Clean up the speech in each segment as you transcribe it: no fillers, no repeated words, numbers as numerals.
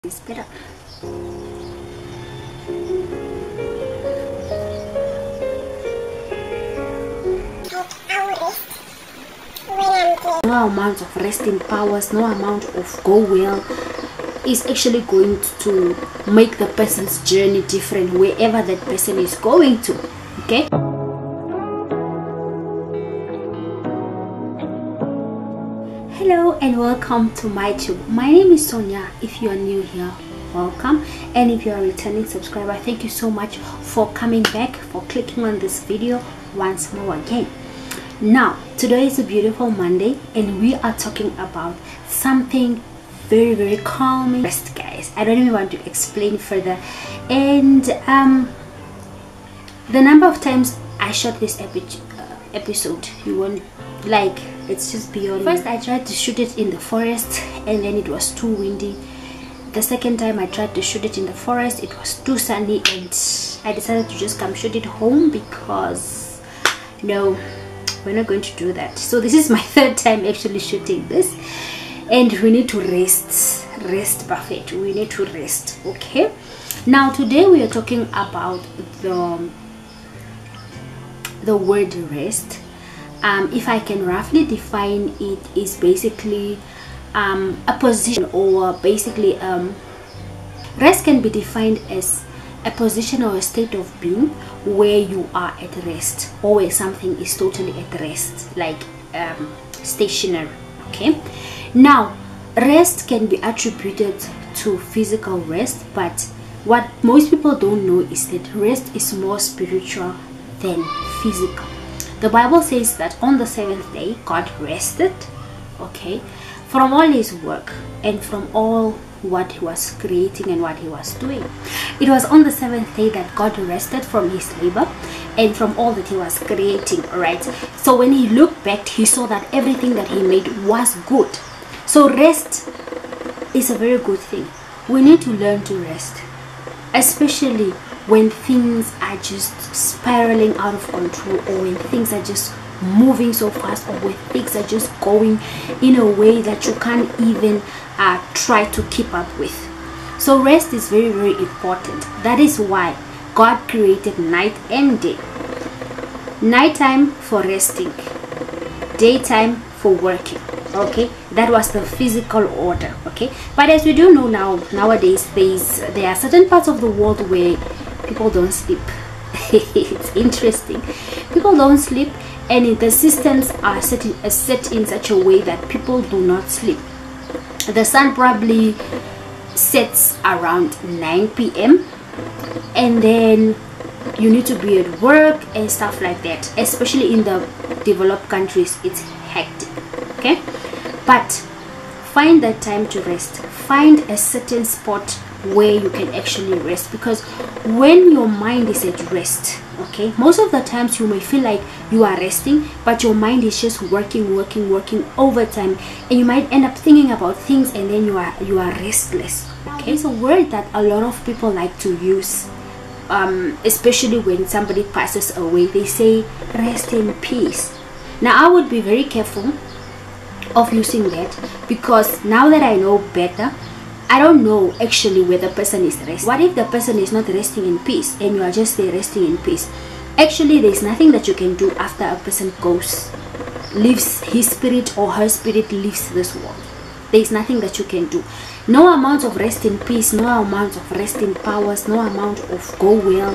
It's better. No amount of resting powers, no amount of go well is actually going to make the person's journey different wherever that person is going to. Okay. Hello and welcome to my tube. My name is Sonia. If you are new here, welcome, and if you are a returning subscriber, thank you so much for coming back, for clicking on this video once more again. Now today is a beautiful Monday and we are talking about something very calming. Rest, guys. I don't even want to explain further. And the number of times I shot this episode, you won't like, it's just beyond. First I tried to shoot it in the forest and then it was too windy. The second time I tried to shoot it in the forest, it was too sunny, and I decided to just come shoot it home because no, we're not going to do that. So this is my third time actually shooting this, and we need to rest Buffett, we need to rest. Okay, now today we are talking about the word rest. If I can roughly define it, is basically a position, or basically rest can be defined as a position or a state of being where you are at rest, or where something is totally at rest, like stationary. Okay, now rest can be attributed to physical rest, but what most people don't know is that rest is more spiritual than physical. The Bible says that on the seventh day God rested, okay, from all his work and from all what he was creating and what he was doing. It was on the seventh day that God rested from his labor and from all that he was creating, right? So when he looked back, he saw that everything that he made was good. So rest is a very good thing. We need to learn to rest, especially when things are just spiraling out of control, or when things are just moving so fast, or when things are just going in a way that you can't even try to keep up with. So rest is very important. That is why God created night and day. Nighttime for resting, daytime for working. Okay, that was the physical order. Okay, but as we do know nowadays there are certain parts of the world where people don't sleep. It's interesting, people don't sleep, and the systems are set in such a way that people do not sleep. The sun probably sets around 9 p.m. and then you need to be at work and stuff like that. Especially in the developed countries, it's hectic. Okay, but find that time to rest. Find a certain spot where you can actually rest, because when your mind is at rest, okay, most of the times you may feel like you are resting, but your mind is just working overtime, and you might end up thinking about things, and then you are restless. Okay, it's a word that a lot of people like to use, especially when somebody passes away. They say rest in peace. Now I would be very careful of using that, because now that I know better, I don't know actually where the person is resting. What if the person is not resting in peace and you are just there resting in peace? Actually, there's nothing that you can do after a person leaves, his spirit or her spirit leaves this world. There's nothing that you can do. No amount of rest in peace, no amount of rest in powers, no amount of go well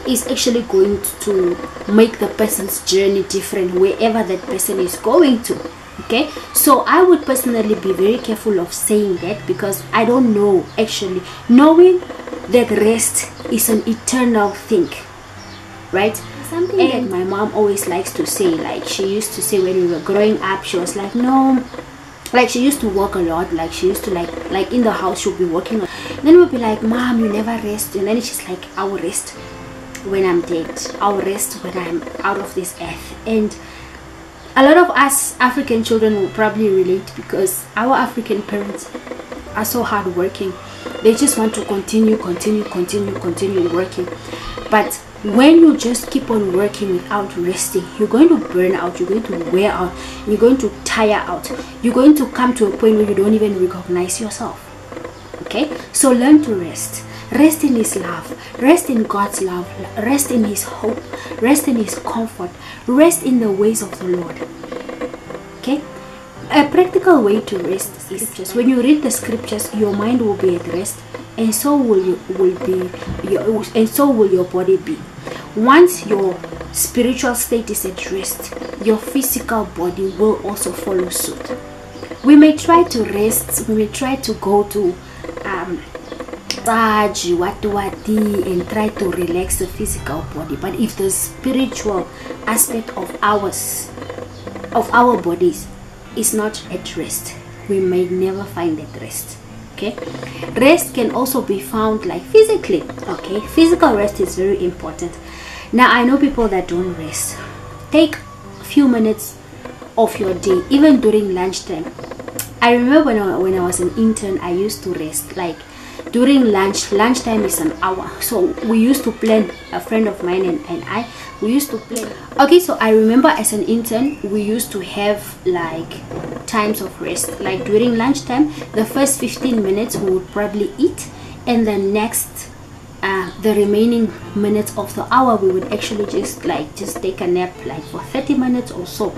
is actually going to make the person's journey different wherever that person is going to. Okay, so I would personally be very careful of saying that, because I don't know, actually knowing that rest is an eternal thing, right? Something that my mom always likes to say, like she used to say when we were growing up, she was like, no, like she used to work a lot, like she used to like in the house she'll be working, then we'll be like, Mom, you never rest. And then she's like, I will rest when I'm dead, I will rest when I'm out of this earth. And a lot of us African children will probably relate, because our African parents are so hardworking. They just want to continue working. But when you just keep on working without resting, you're going to burn out, you're going to wear out, you're going to tire out, you're going to come to a point where you don't even recognize yourself. Okay, so learn to rest. Rest in his love, rest in God's love, rest in his hope, rest in his comfort, rest in the ways of the Lord. Okay, a practical way to rest is just when you read the scriptures, your mind will be at rest, and so will your body be. Once your spiritual state is at rest, your physical body will also follow suit. We may try to rest, we may try to go to and try to relax the physical body, but if the spiritual aspect of our bodies is not at rest, we may never find that rest. Okay, rest can also be found like physically. Okay, physical rest is very important. Now I know people that don't rest. Take a few minutes of your day, even during lunchtime. I remember when I was an intern, I used to rest like during lunchtime is an hour, so we used to plan, a friend of mine and I, we used to plan. Okay, so I remember as an intern we used to have like times of rest. Like during lunchtime, the first 15 minutes we would probably eat, and the next the remaining minutes of the hour we would actually just take a nap like for 30 minutes or so,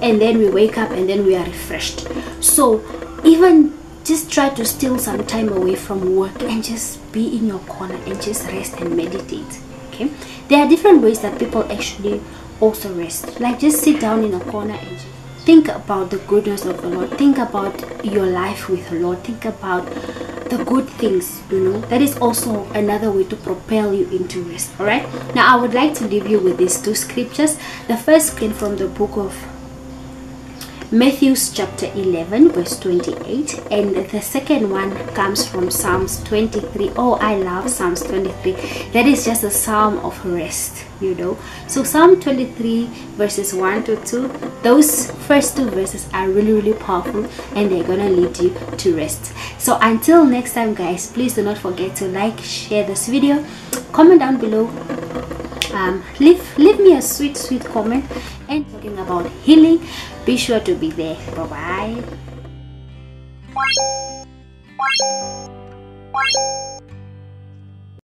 and then we wake up and then we are refreshed. So even just try to steal some time away from work and just be in your corner and just rest and meditate. Okay, there are different ways that people actually also rest, like just sit down in a corner and just think about the goodness of the Lord, think about your life with the Lord, think about the good things, you know. That is also another way to propel you into rest. All right, now I would like to leave you with these two scriptures. The first came from the book of Mathew chapter 11 verse 28, and the second one comes from Psalms 23. Oh, I love Psalms 23. That is just a psalm of rest, you know. So Psalm 23 verses 1 to 2, those first two verses are really powerful, and they're gonna lead you to rest. So until next time guys, please do not forget to like, share this video, comment down below, leave me a sweet comment, and talking about healing, be sure to be there. Bye bye.